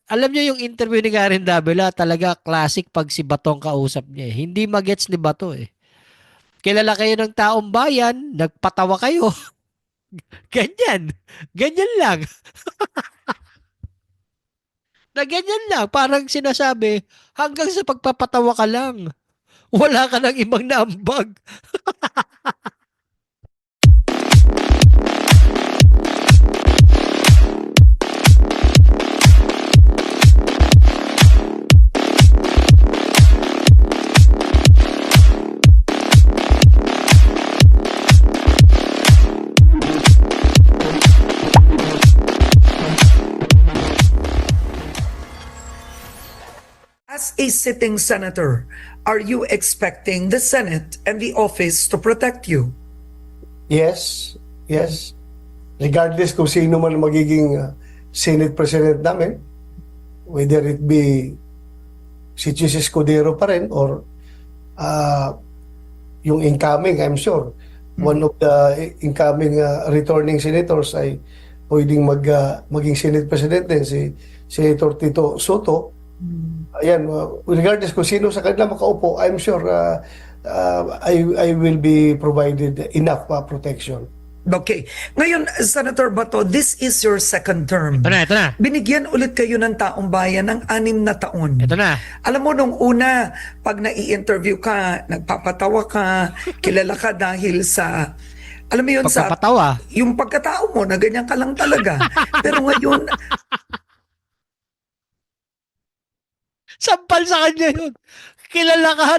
Alam niyo yung interview ni Karen Davila, talaga classic pag si Bato ang kausap niya eh. Hindi magets ni Bato eh. Kilala kayo ng taong bayan, nagpatawa kayo. Ganyan. Ganyan lang. Na ganyan lang. Parang sinasabi, hanggang sa pagpapatawa ka lang. Wala ka ng ibang naambag. As a sitting senator, are you expecting the Senate and the office to protect you? Yes, yes. Regardless kung sino man ang magiging Senate President namin, whether it be si Chis Escudero pa rin or uh, yung incoming, I'm sure, one of the incoming returning senators ay pwedeng maging Senate President din, si Senator Tito Soto. Ayan, regardless kung sino sa kanila makaupo, I'm sure I will be provided enough protection. Okay. Ngayon, Senator Bato, this is your second term. Ito na, ito na. Binigyan ulit kayo ng taong bayan ng 6 na taon. Ito na. Alam mo, nung una, pag nai-interview ka, nagpapatawa ka, kilala ka dahil sa, alam mo yun, sa Pagpapatawa. yung pagkatao mo na ganyan ka lang talaga. Pero ngayon, Sampal sa kanya yun. Kilala ka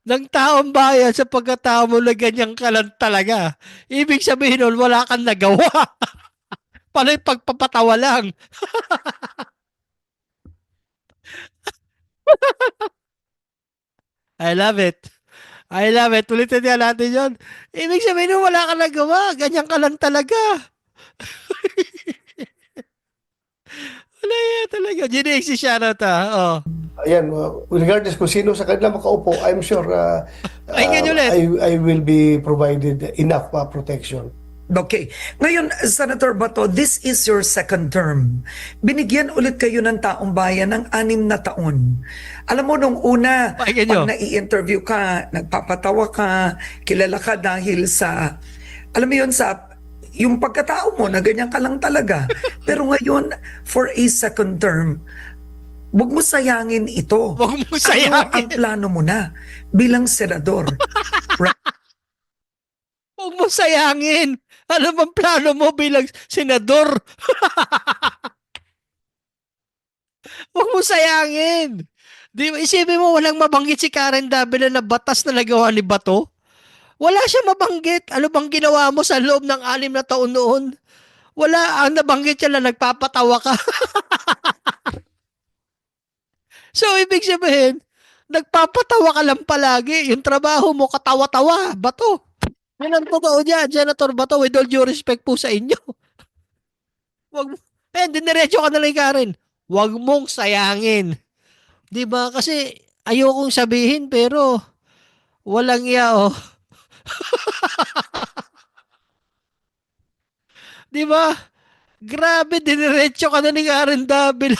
ng taong bayan sa pagkatao mo na ganyan ka lang talaga. Ibig sabihin nun, wala kang nagawa. Pala yung pagpapatawa lang. I love it. I love it. Ulitin nga natin yun. Ibig sabihin nun, wala kang nagawa. Ganyan ka lang talaga. Wala yan talaga. Ginexi siya na ta. Oh. Ayan, regardless kung sino sa kanila makaupo, I'm sure Pakinggan nyo ulit. I will be provided enough protection. okay. Ngayon, Senator Bato, this is your second term. Binigyan ulit kayo ng taong bayan ng 6 na taon. Alam mo, nung una, Pakinggan nyo. pag nai-interview ka, nagpapatawa ka, kilala ka dahil sa, alam mo yun, sa yung pagkatao mo na ganyan ka lang talaga. Pero ngayon, for a second term, huwag mo sayangin ito. Huwag mo Ano ang sayangin. plano mo na bilang senador? Right? Huwag mo sayangin. Ano bang plano mo bilang senador? Huwag mo sayangin. Di ba, isipin mo walang mabanggit si Karen Davila na batas na nagawa ni Bato? Wala siya mabanggit. Ano bang ginawa mo sa loob ng 6 na taon noon? Wala. Ang nabanggit siya na nagpapatawa ka. So, ibig sabihin, nagpapatawa ka lang palagi. Yung trabaho mo, katawa-tawa. Bato. Yan ang totoo dyan, Senator Bato. With all due respect po sa inyo. Wag mo. Diniretso ka na lang, Karen. Wag mong sayangin. Di ba? Kasi ayokong sabihin pero walang iya, oh. Di ba? Grabe, diniretso ka na ni Karen Dabil.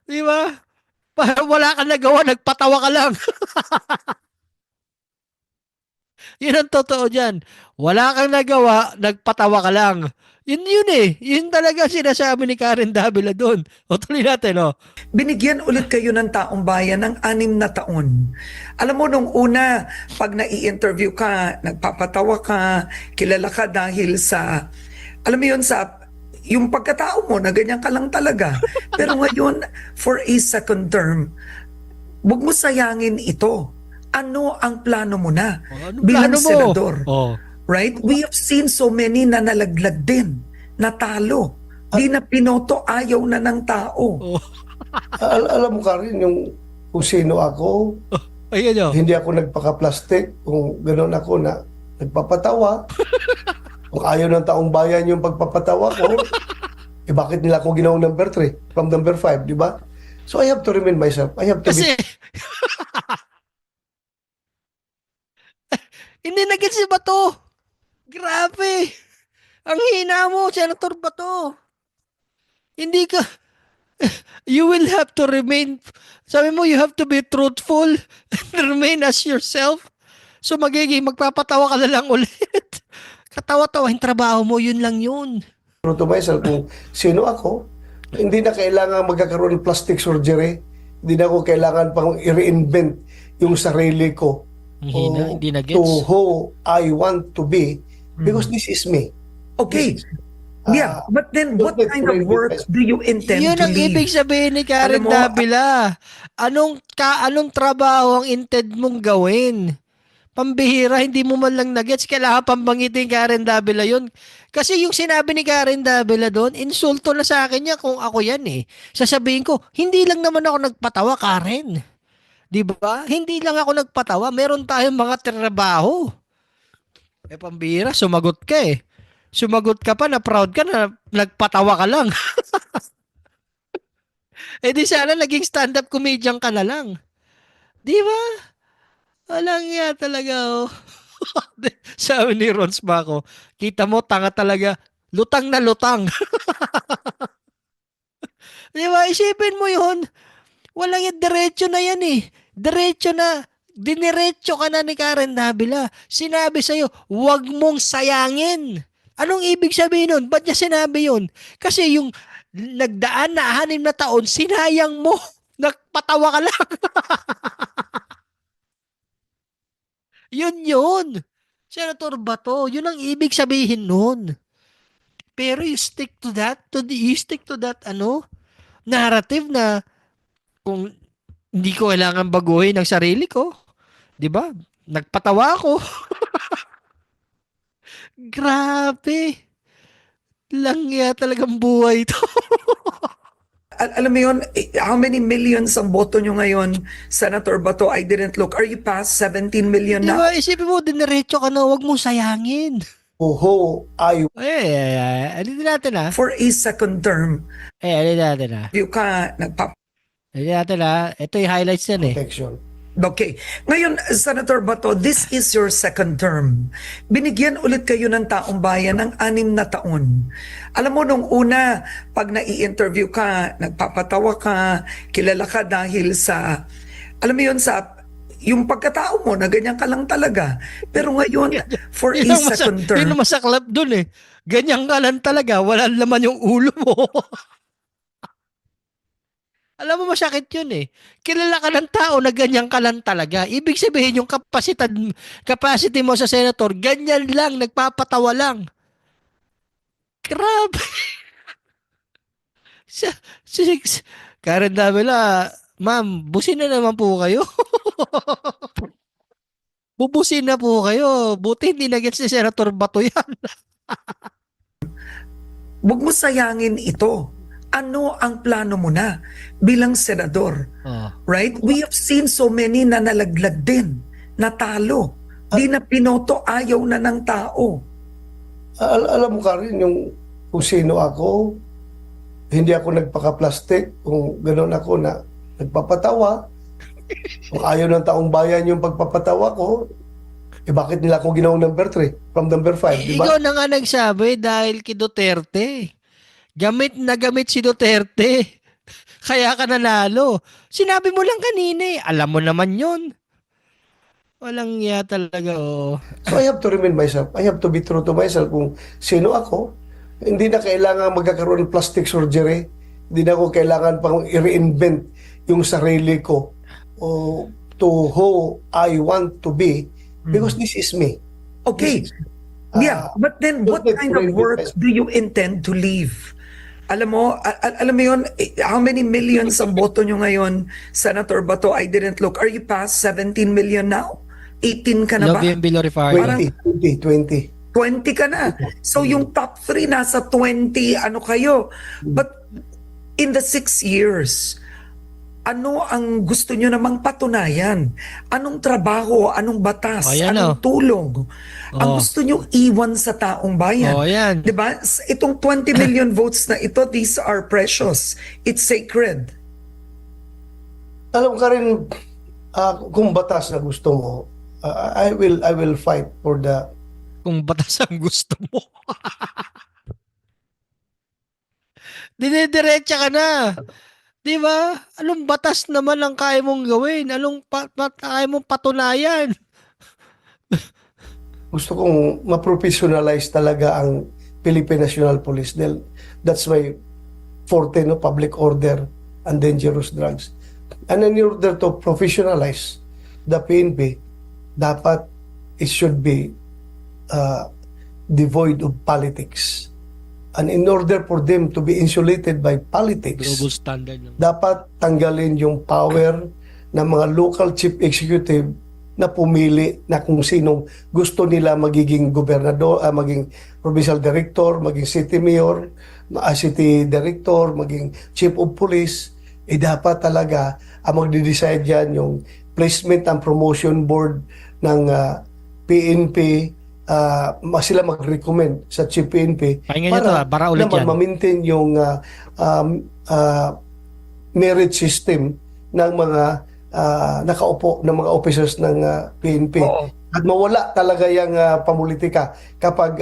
Di ba? Wala kang nagawa, nagpatawa ka lang. Yun ang totoo dyan. Wala kang nagawa, nagpatawa ka lang. Yun eh. Yun talaga sinasabi ni Karen Davila doon. O tuloy natin, oh. Binigyan ulit kayo ng taong bayan ng 6 na taon. Alam mo, nung una, pag nai-interview ka, nagpapatawa ka, kilala ka dahil sa, alam mo yun, sa yung pagkatao mo na ganyan ka lang talaga. Pero ngayon, for a second term, huwag mo sayangin ito. Ano ang plano mo na Ano bilang plano mo? senador? Oh. Right? We have seen so many na nalaglag din, natalo. Di na pinoto, ayaw na ng tao. Oh. Alam mo ka rin yung kung sino ako, Ayun, oh. hindi ako nagpaka-plastic, kung gano'n ako na nagpapatawa. Kung ayaw ng taong bayan yung pagpapatawa ko, bakit nila ako ginawang number 3 from number 5, di ba? So I have to remind myself, I have to be Kasi, hindi na si Bato. Grabe. Ang hina mo, Senator Bato. Hindi ka, you will have to remain, sabi mo, you have to be truthful and remain as yourself. So magpapatawa ka na lang ulit. Katawa-tawa yung trabaho mo, yun lang yun. true to myself kung sino ako. Hindi na kailangan magkakaroon ng plastic surgery. Hindi na ako kailangan pang i-reinvent yung sarili ko. Hindi na To gets. who I want to be because this is me. Okay. This is, Yeah, but then what don't kind of let work do you intend Yun to ang ibig leave? sabihin ni Karen Alam mo, Davila. Anong trabaho ang intend mong gawin? Pambihira, hindi mo man lang nagets. Kailangan pambangitin Karen Davila yun. Kasi yung sinabi ni Karen Davila doon, insulto na sa akin niya kung ako yan eh. Sasabihin ko, hindi lang naman ako nagpatawa, Karen. Di ba? Hindi lang ako nagpatawa. Meron tayong mga trabaho. Pambihira, sumagot ka eh. Sumagot ka pa na proud ka na nagpatawa ka lang. Di sana naging stand-up comedian ka na lang. Di ba? Walang nga talaga oh. Sabi ni Rons Baco, kita mo tanga talaga, lutang na lutang. Di ba? Isipin mo yun. Walang yan, diretso na yan eh. Diretso na. Diniretso ka na ni Karen Davila. Sinabi sa'yo, huwag mong sayangin. Anong ibig sabihin nun? Ba't niya sinabi yun? Kasi yung nagdaan na 6 na taon, sinayang mo. Nagpatawa ka lang. Yun. Senator Bato, yun ang ibig sabihin nun. Pero you stick to that, narrative na kung hindi ko kailangan baguhin ang sarili ko. 'Di ba? Nagpatawa ako. Grabe. Langya talagang buhay to. alam mo yun, how many millions ang boto nyo ngayon, Senator Bato? I didn't look. Are you past 17 million 'Di now? ba? Isipin mo, diniretso ka na, huwag mong sayangin. To who I Alin natin ah. For a second term, Alin natin ah. you ka Alin natin ah. Ito yung highlights yan eh. protection. Okay. Ngayon, Senator Bato, this is your second term. Binigyan ulit kayo ng taong bayan ng 6 na taon. Alam mo, nung una, pag nai-interview ka, nagpapatawa ka, kilala ka dahil sa, alam mo yun, sa yung pagkatao mo na ganyan ka lang talaga. Pero ngayon, for a second Yun term, ang masaklap dun eh. Ganyan ka lang talaga, wala laman yung ulo mo. Alam mo, masakit yun eh. Kilala ka ng tao na ganyan ka lang talaga. Ibig sabihin, yung capacity mo sa senator, ganyan lang, nagpapatawa lang. Grabe. Sa, si, Karen Davila, ma'am, busin na naman po kayo. Bubusin na po kayo. Buti hindi na-gets ni Senator Bato yan. huwag mo sayangin ito. Ano ang plano mo na bilang senador? Oh. Right? We have seen so many na nalaglag din, natalo. Di na pinoto, ayaw na ng tao. Alam mo ka rin yung kung sino ako, hindi ako nagpaka-plastic, kung gano'n ako na nagpapatawa. Kung ayaw ng taong bayan yung pagpapatawa ko, bakit nila ako ginawang number 3 from number 5, di ba? Ikaw na nga nagsabi dahil kay Duterte. Gamit na gamit si Duterte. Kaya ka nanalo. Sinabi mo lang kanina eh. Alam mo naman yun. Walang iya talaga oh. So I have to remind myself, I have to be true to myself kung sino ako. Hindi na kailangan magkakaroon ng plastic surgery. Hindi na ako kailangan pang i-reinvent yung sarili ko to who I want to be because this is me. Okay. Yeah, but then what kind of work do you intend to leave? Alam mo, alam mo yun, how many millions ang boto nyo ngayon, Senator Bato? I didn't look. Are you past 17 million now? 18 ka na ba? Love yung Bill Refario. 20. 20 ka na. So yung top 3 nasa 20, ano kayo? But in the 6 years, ano ang gusto nyo namang patunayan? Anong trabaho, anong batas, O, yan, anong oh. tulong? Ang Oh. gusto nyo iwan sa taong bayan. Oh, yan. Diba? Itong 20 million votes na ito, these are precious. It's sacred. Alam ka rin kung batas na gusto mo, I will fight for the Kung batas ang gusto mo. Dinidiretsa ka na. Di ba? Anong batas naman ang kaya mong gawin? Anong kaya mong patunayan? Gusto kong ma-professionalize talaga ang Philippine National Police. That's why forte, no, public order and dangerous drugs. And in order to professionalize the PNP, dapat it should be devoid of politics. And in order for them to be insulated by politics, Global standard lang. dapat tanggalin yung power ng mga local chief executive na pumili na kung sinong gusto nila magiging gobernador, maging provincial director, maging city mayor, city director, maging chief of police. Dapat talaga ang magde-decide yan yung placement and promotion board ng PNP. Sila mag-recommend sa chief PNP Pakinggan nyo to, bara ulit naman yan. ma-maintain yung merit system ng mga nakaupo ng mga officers ng PNP. Oo. At mawala talaga yung pamulitika kapag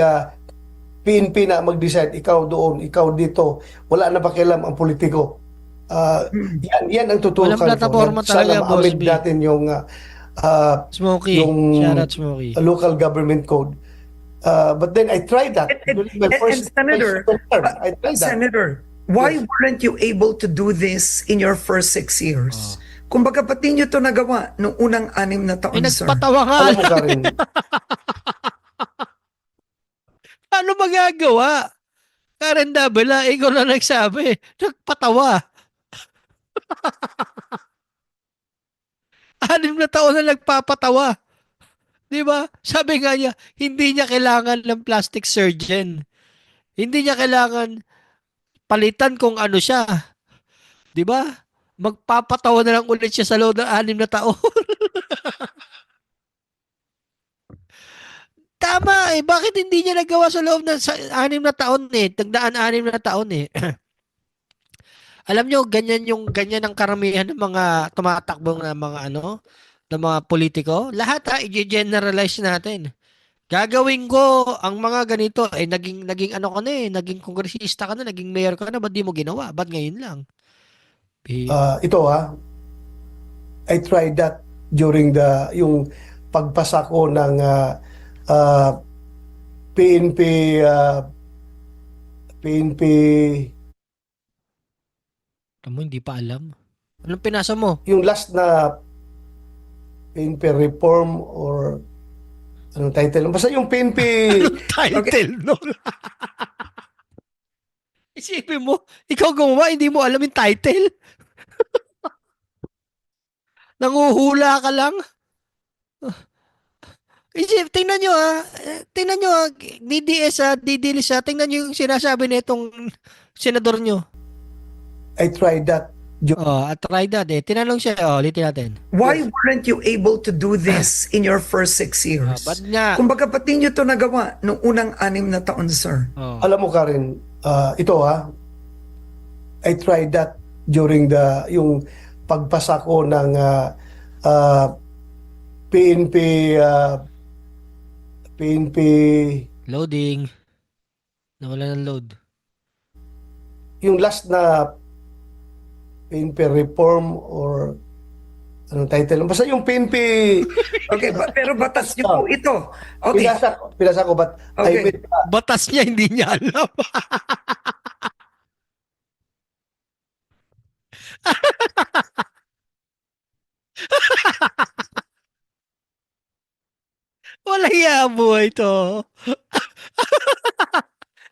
PNP na mag-decide, ikaw doon, ikaw dito, wala na pakialam ang politiko. Yan ang tutukan Walang plataforma ko. Sana talaga, Boss ma-amend B. natin yung Smokey. yung Shout out Smokey. local government code. But then I tried that. And- During my first Senator, term, I tried that. Senator, why weren't you able to do this in your first 6 years? Kumbaga, pati nyo to nagawa nung unang 6 na taon, sir. Nagpatawa ka. Alam mo, Karen, Ano magagawa? Karen Davila, ikaw na nagsabi. Nagpatawa. 6 na taon na nagpapatawa. Di ba? Sabi nga niya, hindi niya kailangan ng plastic surgeon. Hindi niya kailangan palitan kung ano siya. Di ba? Magpapatawa na lang ulit siya sa loob ng 6 na taon. Tama eh. Bakit hindi niya nagawa sa loob ng 6 na taon eh? Nagdaan 6 na taon eh. Alam nyo, ganyan ang karamihan ng mga tumatakbong na mga ng mga politiko. Lahat i-generalize natin. Gagawin ko ang mga ganito, naging ano ka na eh, naging kongresista ka na, naging mayor ka na, ba't di mo ginawa? Ba't ngayon lang? ito I tried that during yung pagpasa ko ng PNP PNP Tamo, hindi pa alam. Anong pinasa mo? yung last na PNP reform or anong title? Basta yung PNP Title, no? Isipin mo, ikaw gumawa, hindi mo alam yung title? Nanguhula ka lang? Tingnan nyo tingnan nyo DDS tingnan nyo yung sinasabi na itong senador nyo. I tried that At try that eh. Tinanong siya, ulitin natin. Why weren't you able to do this in your first 6 years? Ba't nga? Kumbaga, pati nyo to nagawa nung unang 6 na taon, sir. Alam mo, Karen, ito I tried that during yung pagpasa ko ng PNP PNP Loading. Nawala ng load. yung last na PNP reform or anong title? Basta yung PNP Okay, pero batas nyo po ito. Okay. pinasa ko but Okay. I made Batas niya, hindi niya alam. Wala iya buhay to.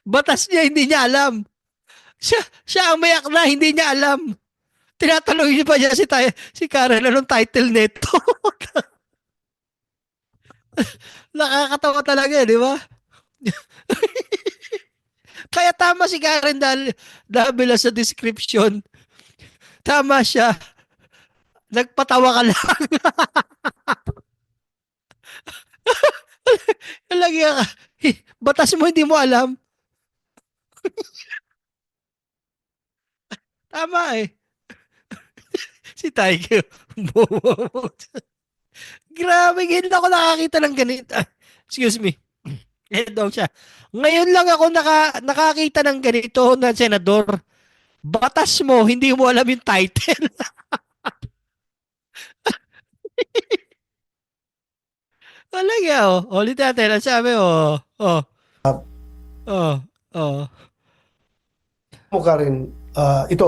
Batas niya, hindi niya alam. Siya ang may akda, hindi niya alam. Tinatanong niya pa niya si Karen, anong title nito? Nakakatawa talaga, di ba? Kaya tama si Karen dahil sa description. Tama siya. Nagpatawa ka lang. Lagi ka. Batas mo, hindi mo alam. Tama eh. Si Tiger. Grabe, hindi ako nakakita ng ganito. Excuse me. Yan daw siya. Ngayon lang ako nakakita ng ganito na senador Batas mo, hindi mo alam yung title. Talaga, oh. Ulit natin. Ang sabi, oh. Oh. Oh. Oh. Mo ka rin, ito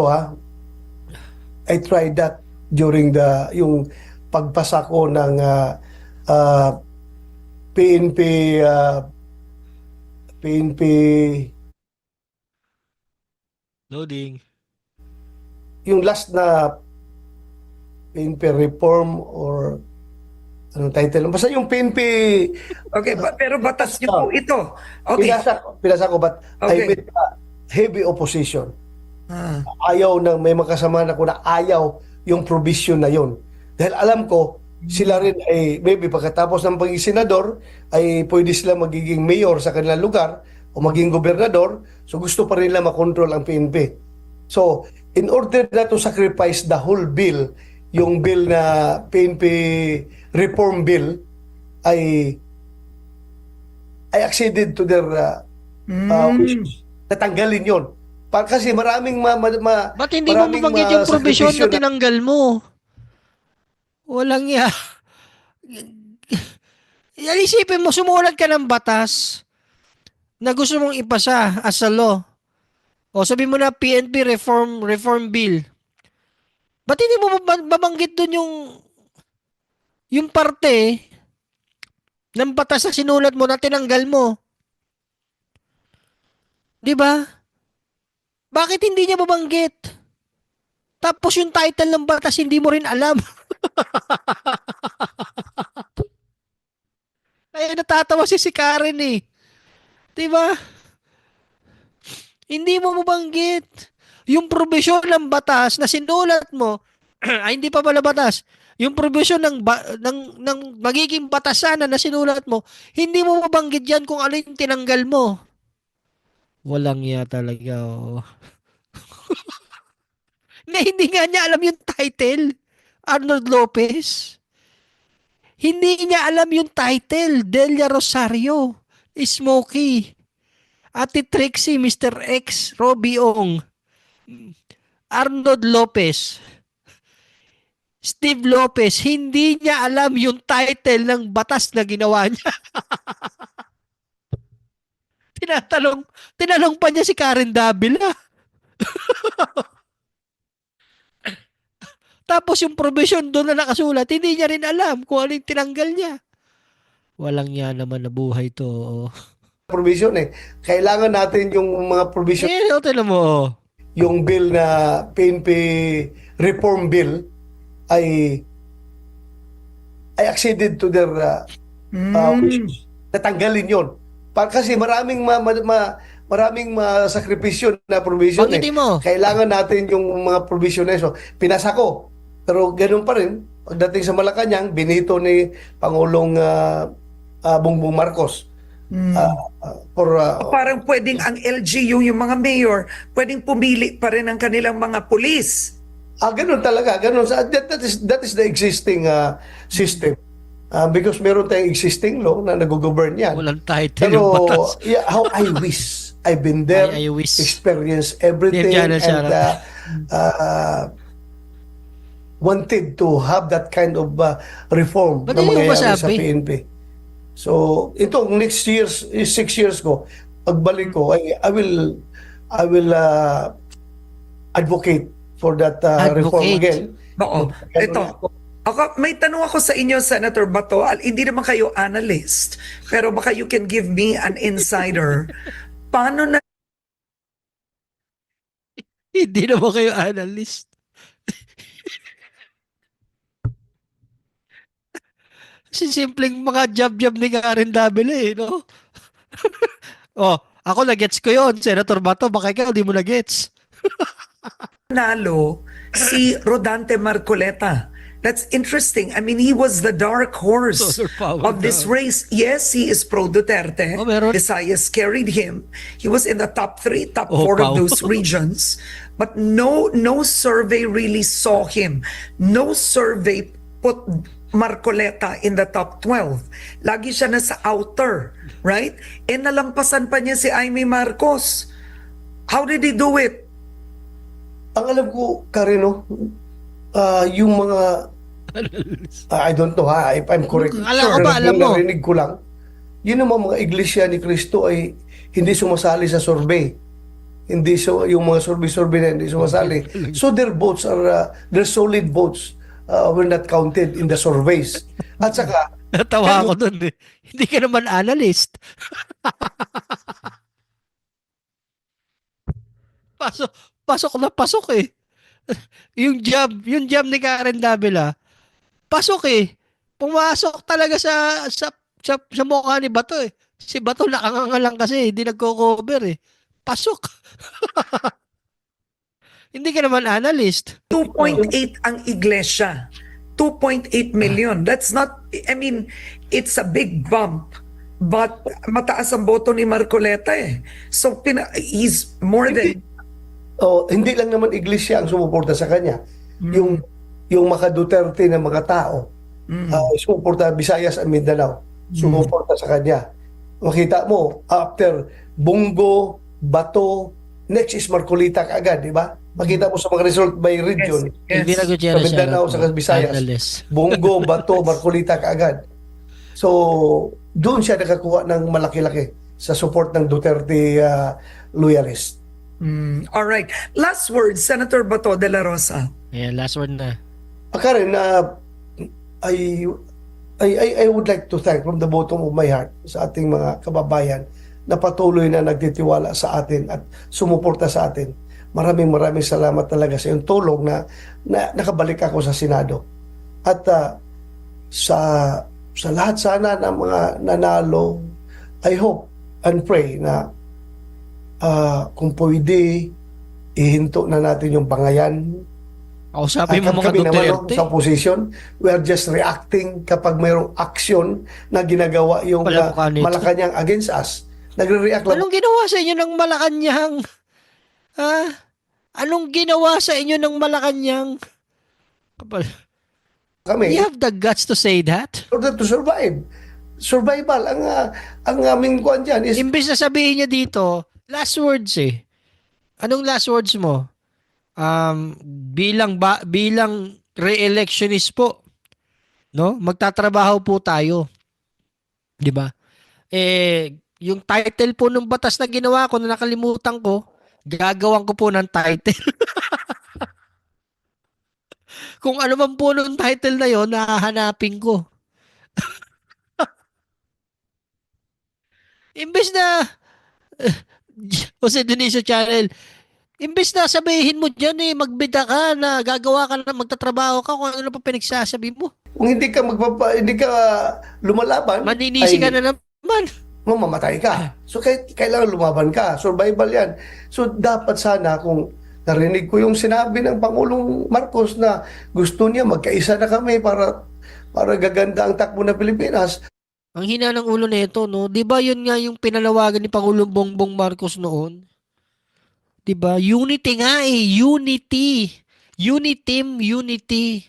I tried that during yung pagpasa ko ng uh, PNP, PNP, Loading. yung last na PNP reform or anong title? Basta yung PNP, Okay, pero batas niyo po ito. Okay. pinasa ko, but I Okay. met heavy opposition. Ah. Ayaw ng may makasama na ko na ayaw yung provision na yon. Dahil alam ko, sila rin ay maybe pagkatapos ng pagiging senador ay pwede sila magiging mayor sa kanilang lugar o maging gobernador, so gusto pa rin nila makontrol ang PNP. So, in order na to sacrifice the whole bill, yung bill na PNP reform bill ay acceded to their wishes. Tatanggalin yon. Kasi maraming Ba't hindi mo maraming mabanggit yung provision na sakripisyo tinanggal mo? Walang ya. Isipin mo, sumulat ka ng batas na gusto mong ipasa as a law. O sabi mo na PNP reform bill. Ba't hindi mo mabanggit dun yung parte ng batas na sinulat mo na tinanggal mo? 'Di ba? Bakit hindi niya mabanggit? Tapos yung title ng batas hindi mo rin alam. Kaya natatawa si Karen eh. 'Di ba? Hindi mo mabanggit yung probisyon ng batas na sinulat mo. Ay hindi pa pala batas. Yung probisyon ng magiging batas sana na sinulat mo, hindi mo mabanggit yan kung ano yung tinanggal mo. Walang ya talaga. Oh. Hindi nga niya alam yung title. Arnold Lopez. Hindi niya alam yung title. Delia Rosario. Smokey. Ate Trixie, Mr. X, Robbie Ong. Arnold Lopez. Steve Lopez. Hindi niya alam yung title ng batas na ginawa niya. Tinanong pa niya si Karen Davila. Tapos yung provision doon na nakasulat, hindi niya rin alam kung ano yung tinanggal niya. Walang niya naman na buhay to. provision eh. Kailangan natin yung mga provision, Eh, tignan mo. yung bill na PNP reform bill ay acceded to their wishes. Tatanggalin yon. Kasi maraming sakripisyo na provision Banggitin mo. Kailangan natin yung mga provision na so, pinasa ko. Pero ganoon pa rin, pagdating sa Malacanang, binito ni Pangulong Bongbong Marcos. Parang pwedeng ang LGU, yung mga mayor, pwedeng pumili pa rin ang kanilang mga pulis. Ganun talaga. Ganun. That is the existing system. Because meron tayong existing law na nag-govern yan. Walang title Pero, yung batas. yeah, how I wish. I've been there, I wish. experienced everything, Dave Jana, and wanted to have that kind of reform Ba't na hindi mo mangyayari sa masabi? PNP. So, itong next years, 6 years ko, pagbalik ko, I will advocate for that reform Advocate. Oo. again. Ito. May tanong ako sa inyo, Senator Bato. Hindi naman kayo analyst, pero baka you can give me an insider. Paano na Hindi naman kayo analyst. Kasi simpleng mga jab-jab ni Karen Davila eh, no? Ako na-gets ko yon, Senator Bato. Baka ikaw, di mo na-gets. nalo si Rodante Marcoleta? That's interesting. I mean, he was the dark horse Solar power of this race. Yes, he is pro-Duterte. Meron. Visayas carried him. He was in the top 3, top 4 power. of those regions. But no survey really saw him. No survey put Marcoleta in the top 12. Lagi siya nasa outer, right? Nalampasan pa niya si Amy Marcos. How did he do it? Ang alam ko, Karino, yung mga, I don't know ha, if I'm correct. Alam ko ba, alam mo? Narinig ko lang, yun naman mga iglesia ni Cristo ay hindi sumasali sa survey. Hindi yung mga survey na hindi sumasali. So their votes are, their solid votes were not counted in the surveys. At saka, Natawa ako dun eh. Hindi ka naman analyst. Pasok, pasok na pasok eh. Yung job ni Karen Davila, pasok eh. Pumasok talaga sa mukha ni Bato eh. Si Bato nakanganga lang kasi, hindi nagko-cover eh. Pasok. Hindi ka naman analyst. 2.8 ang iglesia. 2.8 million. That's not, I mean, it's a big bump. But mataas ang boto ni Marcoleta eh. So he's more than... hindi lang naman iglesia ang sumuporta sa kanya. Yung mga Duterte na mga tao, sumuporta, Visayas at Mindanao, sumuporta sa kanya. Makita mo, after Bungo, Bato, next is Marcolita kaagad, di ba? Makita mo sa mga result by region. Elvira Yes. Gutierrez, Sa Mindanao, alam ko. sa Visayas. Analyst. Bungo, Bato, Marcolita kaagad. So, doon siya nakakuha ng malaki-laki sa support ng Duterte loyalist. All right. Last word, Senator Bato de la Rosa. Ayan, last word na. Karen, I would like to thank from the bottom of my heart sa ating mga kababayan na patuloy na nagtitiwala sa atin at sumuporta sa atin. Maraming salamat talaga sa iyong tulong na nakabalik ako sa Senado. At sa lahat sana ng mga nanalo, I hope and pray na kung pwede, ihinto na natin yung bangayan. Kausapin mo mga Kami naman Duterte. sa opposition, we are just reacting kapag mayroong action na ginagawa yung Palakpakan nito. Malacanang against us. Nagre-react lang Anong ginawa sa inyo ng Malacanang? Ha? Anong ginawa sa inyo ng Malacanang? Kapal. kami You have the guts to say that? in order to survive. Survival. Ang aming kuan dyan is Imbes na sabihin niya dito, last words eh. Anong last words mo? Bilang re-electionist po, no? Magtatrabaho po tayo. 'Di ba? Yung title po ng batas na ginawa ko na nakalimutan ko, gagawan ko po ng title. Kung ano man po ng title na 'yon, nahahanapin ko. Imbes na Jose Dionisio Channel, imbes na sabihin mo dyan magbida ka na gagawa ka na magtatrabaho ka kung ano pa pinagsasabi mo. kung hindi ka lumalaban, Maninisi ka na naman. mamamatay ka. So kailangan lumaban ka. Survival yan. So dapat sana kung narinig ko yung sinabi ng Pangulong Marcos na gusto niya magkaisa na kami para gaganda ang takbo ng Pilipinas. Ang hina ng ulo nito, no? 'Di ba 'yun nga yung pinanawagan ni Pangulong Bongbong Marcos noon? 'Di ba? Unity nga unity. Uniteam, unity.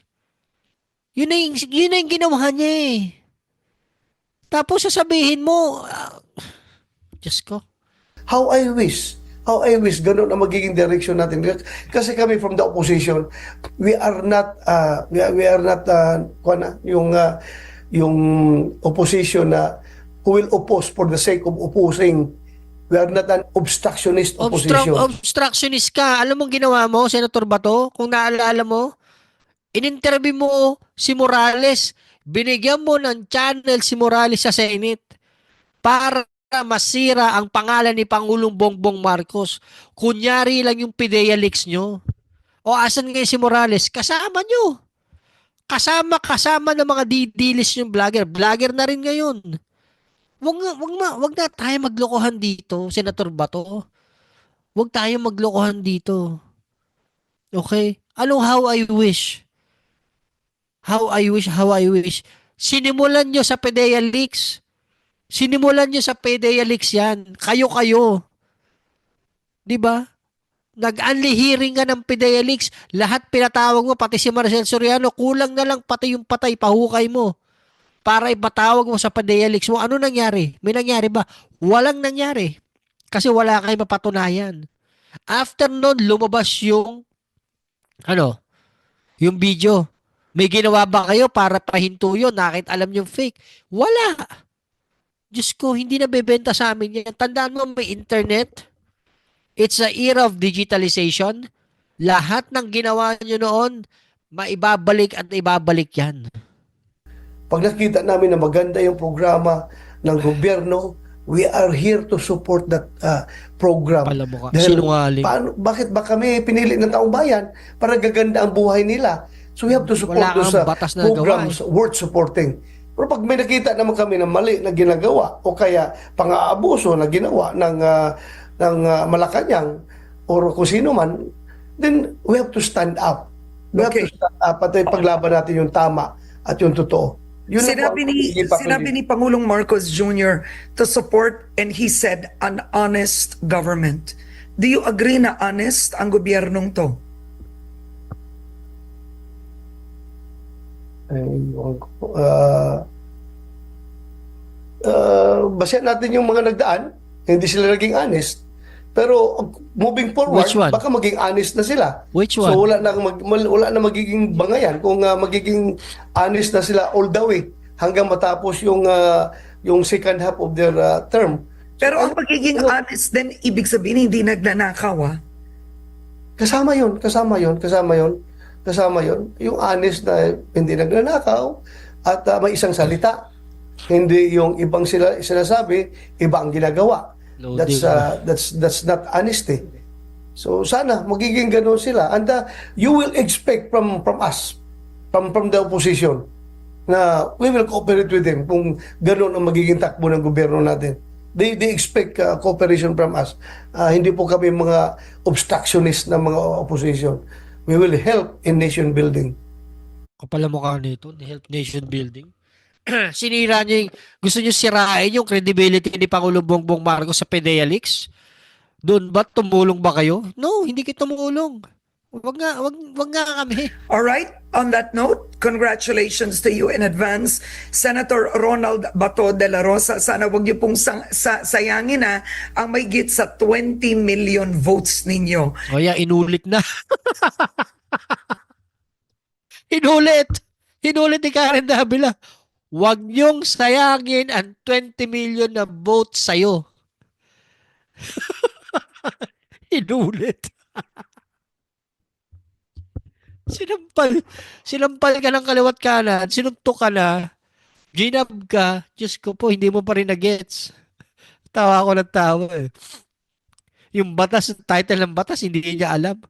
Yun na yung ginawa niya eh. Tapos sasabihin mo, Diyos ko. How I wish ganun ang magiging direction natin. Kasi kami from the opposition, we are not yung opposition na who will oppose for the sake of opposing. We are not an obstructionist opposition. Obstructionist ka. Alam mo ginawa mo, Senator Bato? Kung naalala mo, in-interview mo si Morales. Binigyan mo ng channel si Morales sa Senate para masira ang pangalan ni Pangulong Bongbong Marcos. Kunyari lang yung PIDEA leaks nyo. O asan ngayon si Morales? Kasama nyo. Kasama ng mga didilis yung vlogger. Vlogger na rin ngayon. Wag na tayo maglokohan dito, Senator Bato. Wag tayo maglokohan dito. Okay? Anong how I wish? How I wish. Sinimulan nyo sa PIDEA leaks. Sinimulan nyo sa PIDEA leaks yan. Kayo. Diba? Nag-unli hearing ka ng PIDEA leaks. Lahat pinatawag mo, pati si Marcel Soriano. Kulang na lang pati yung patay, pahukay mo. Para ipatawag mo sa PIDEA leaks mo. Ano nangyari? May nangyari ba? Walang nangyari. Kasi wala kayo mapatunayan. After nun, lumabas yung Ano? Yung video. May ginawa ba kayo para pahinto yun? Nakit alam yung fake. Wala. Diyos ko, hindi na bebenta sa amin yan. Tandaan mo, may internet. It's a era of digitalization. Lahat ng ginawa nyo noon, maibabalik at ibabalik yan. Pag nakita namin na maganda yung programa ng gobyerno, we are here to support that program. Pala mo ka. Dahil Sinungaling. bakit ba kami pinili ng taong bayan para gaganda ang buhay nila? So we have to support Wala those kang batas na programs worth supporting. Pero pag may nakita naman kami na mali na ginagawa o kaya pang-aabuso na ginawa ng Malacanang or kung sino man, then we have to stand up. We have to Okay. stand up at paglaban natin yung tama at yung totoo. Yun ang magiging papel Sinabi ni Pangulong Marcos Jr. to support, and he said, an honest government. Do you agree na honest ang gobyernong to? Basehan natin yung mga nagdaan, hindi sila naging honest. Pero moving forward, Which one? baka maging honest na sila. Which So one? wala na magiging bangayan kung magiging honest na sila all the way hanggang matapos yung second half of their term. Pero ang pagiging honest din, ibig sabihin hindi nagnanakaw, ah. Kasama yun, kasama yun, kasama yun, kasama yun. Yung honest na hindi nagnanakaw at may isang salita. Hindi yung ibang sinasabi, iba ang ginagawa. Loading. That's not honesty. So sana magiging gano'n sila. And you will expect from us, from the opposition, na we will cooperate with them kung gano'n ang magiging takbo ng gobyerno natin. They expect cooperation from us. Hindi po kami mga obstructionist na mga opposition. We will help in nation building. Kapala mukha nito, the Help Nation Building. Sinira niyo yung, gusto niyo sirain yung credibility ni Pangulong Bongbong Marcos sa PDEA Leaks? Doon ba tumulong ba kayo? No, hindi kayo tumulong. Wag nga kami. All right. On that note, congratulations to you in advance, Senator Ronald Bato de la Rosa. Sana wag niyo pong sayangin na ang mahigit sa 20 million votes ninyo. Kaya inulit na. Inulit. Inulit ni Karen Davila. Huwag niyong sayangin ang 20 million na votes sa'yo. Inulit. Sinampal ka ng kaliwat kanan, sinuntok ka na, ginab ka, Diyos ko po, hindi mo pa rin na-gets. Tawa ako ng tawa eh. Yung batas, title ng batas, hindi niya alam.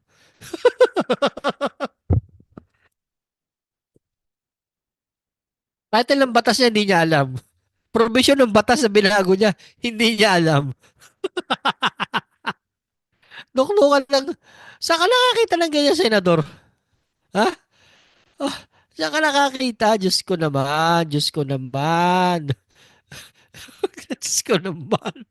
Title ng batas niya, hindi niya alam. Provision ng batas na binago niya, hindi niya alam. Nuknukan lang. Saan ka nakakita ng ganyan, Senador? Ha? Oh, saan ka nakakita? Diyos ko naman. Diyos ko naman. Diyos ko naman.